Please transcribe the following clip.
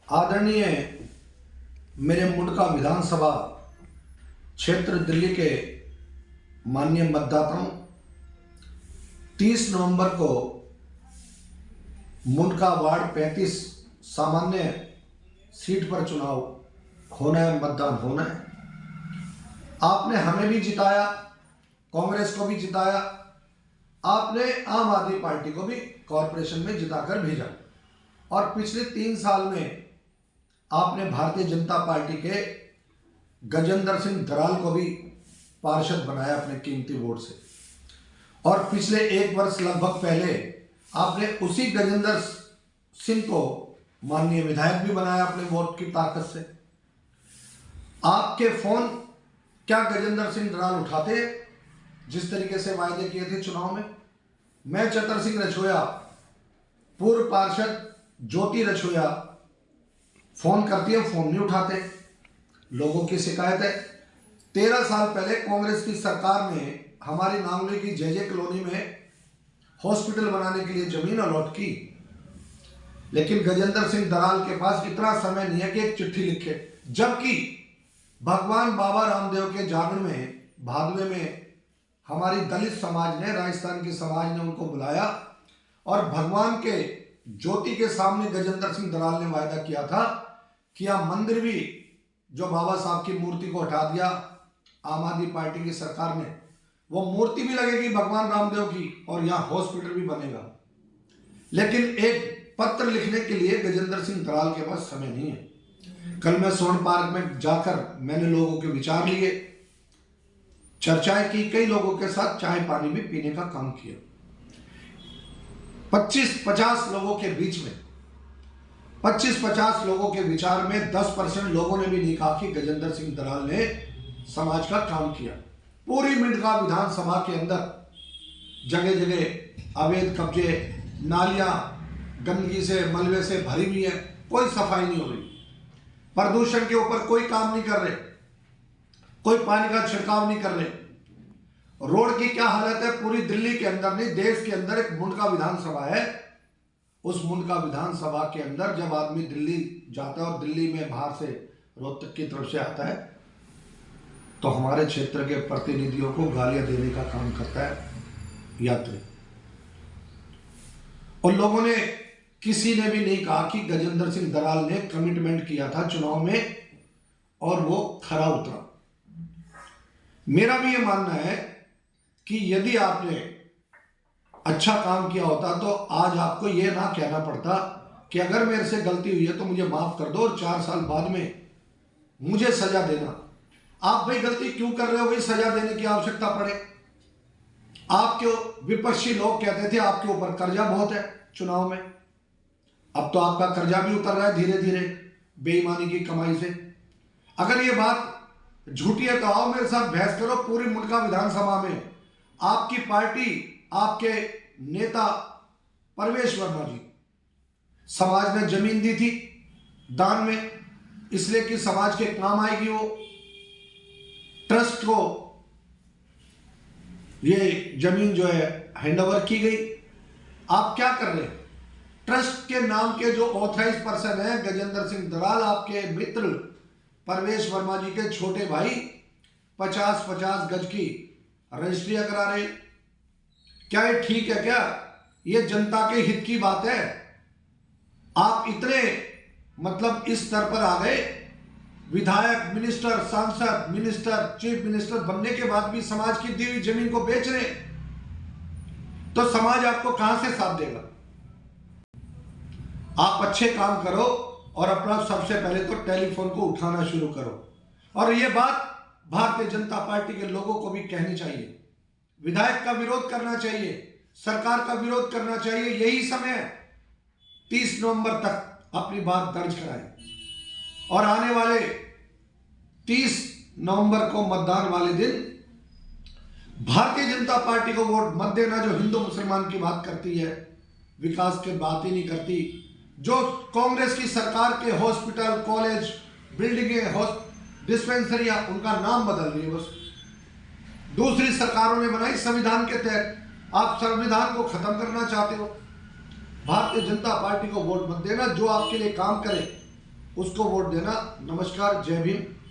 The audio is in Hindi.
आदरणीय मेरे मुंडका विधानसभा क्षेत्र दिल्ली के माननीय मतदाताओं, 30 नवंबर को मुंडका वार्ड 35 सामान्य सीट पर चुनाव होना है, मतदान होना है। आपने हमें भी जिताया, कांग्रेस को भी जिताया, आपने आम आदमी पार्टी को भी कॉरपोरेशन में जिताकर भेजा और पिछले 3 साल में आपने भारतीय जनता पार्टी के गजेंद्र सिंह दराल को भी पार्षद बनाया अपने कीमती वोट से। और पिछले 1 वर्ष लगभग पहले आपने उसी गजेंद्र सिंह को माननीय विधायक भी बनाया अपने वोट की ताकत से। आपके फोन क्या गजेंद्र सिंह दराल उठाते जिस तरीके से वायदे किए थे चुनाव में? मैं चतर सिंह रछोया, पूर्व पार्षद ज्योति रछोया फोन करती है, फोन नहीं उठाते। लोगों की शिकायत है 13 साल पहले कांग्रेस की सरकार ने हमारी नांगली की जे कॉलोनी में हॉस्पिटल बनाने के लिए जमीन अलॉट की, लेकिन गजेंद्र सिंह दराल के पास इतना समय नहीं है कि एक चिट्ठी लिखे। जबकि भगवान बाबा रामदेव के जागरण में भादवे में हमारी दलित समाज ने, राजस्थान के समाज ने उनको बुलाया और भगवान के ज्योति के सामने गजेंद्र सिंह दराल ने वायदा किया था कि यह मंदिर भी, जो बाबा साहब की मूर्ति को हटा दिया आम आदमी पार्टी की सरकार ने, वो मूर्ति भी लगेगी भगवान रामदेव की और यहाँ हॉस्पिटल भी बनेगा। लेकिन एक पत्र लिखने के लिए गजेंद्र सिंह दराल के पास समय नहीं है। कल मैं स्वर्ण पार्क में जाकर मैंने लोगों के विचार लिए, चर्चाएं की, कई लोगों के साथ चाय पानी भी पीने का काम किया। 25-50 लोगों के बीच में 25-50 लोगों के विचार में 10% लोगों ने भी नहीं कहा कि गजेंद्र सिंह दराल ने समाज का काम किया। पूरी मुंडका विधानसभा के अंदर जगह जगह अवैध कब्जे, नालियां गंदगी से, मलबे से भरी हुई है, कोई सफाई नहीं हो रही। प्रदूषण के ऊपर कोई काम नहीं कर रहे, कोई पानी का छिड़काव नहीं कर रहे। रोड की क्या हालत है, पूरी दिल्ली के अंदर नहीं देश के अंदर एक मुंडका विधानसभा है। उस मुंडका विधानसभा के अंदर जब आदमी दिल्ली जाता है और दिल्ली में बाहर से रोहतक की तरफ से आता है तो हमारे क्षेत्र के प्रतिनिधियों को गालियां देने का काम करता है यात्री। और लोगों ने, किसी ने भी नहीं कहा कि गजेंद्र सिंह दराल ने कमिटमेंट किया था चुनाव में और वो खरा उतरा। मेरा भी ये मानना है कि यदि आपने अच्छा काम किया होता तो आज आपको यह ना कहना पड़ता कि अगर मेरे से गलती हुई है तो मुझे माफ कर दो और 4 साल बाद में मुझे सजा देना। आप भाई गलती क्यों कर रहे हो, भाई सजा देने की आवश्यकता पड़े? आपके विपक्षी लोग कहते थे आपके ऊपर कर्जा बहुत है चुनाव में, अब तो आपका कर्जा भी उतर रहा है धीरे धीरे बेईमानी की कमाई से। अगर ये बात झूठी है तो आओ मेरे साथ बहस करो। पूरी मुंडका विधानसभा में आपकी पार्टी, आपके नेता परवेश वर्मा जी, समाज ने जमीन दी थी दान में, इसलिए कि समाज के काम आएगी। वो ट्रस्ट को ये जमीन जो है हैंडओवर की गई। आप क्या कर रहे हैं? ट्रस्ट के नाम के जो ऑथराइज पर्सन है गजेंद्र सिंह दराल, आपके मित्र परवेश वर्मा जी के छोटे भाई 50-50 गज की रजिस्ट्रियां करा रहे। क्या ये ठीक है? क्या ये जनता के हित की बात है? आप इतने मतलब इस स्तर पर आ गए, विधायक, मिनिस्टर, सांसद, मिनिस्टर, चीफ मिनिस्टर बनने के बाद भी समाज की दी हुई जमीन को बेच रहे, तो समाज आपको कहां से साथ देगा? आप अच्छे काम करो और अपना सबसे पहले तो टेलीफोन को उठाना शुरू करो। और यह बात भारतीय जनता पार्टी के लोगों को भी कहनी चाहिए। विधायक का विरोध करना चाहिए, सरकार का विरोध करना चाहिए। यही समय है, 30 नवंबर तक अपनी बात दर्ज कराएं और आने वाले 30 नवंबर को मतदान वाले दिन भारतीय जनता पार्टी को वोट मत देना, जो हिंदू मुसलमान की बात करती है, विकास की बात ही नहीं करती। जो कांग्रेस की सरकार के हॉस्पिटल, कॉलेज, बिल्डिंगें, डिस्पेंसरियां, उनका नाम बदल रही है बस। दूसरी सरकारों ने बनाई संविधान के तहत, आप संविधान को खत्म करना चाहते हो। भारतीय जनता पार्टी को वोट मत देना, जो आपके लिए काम करे, उसको वोट देना। नमस्कार, जय भीम।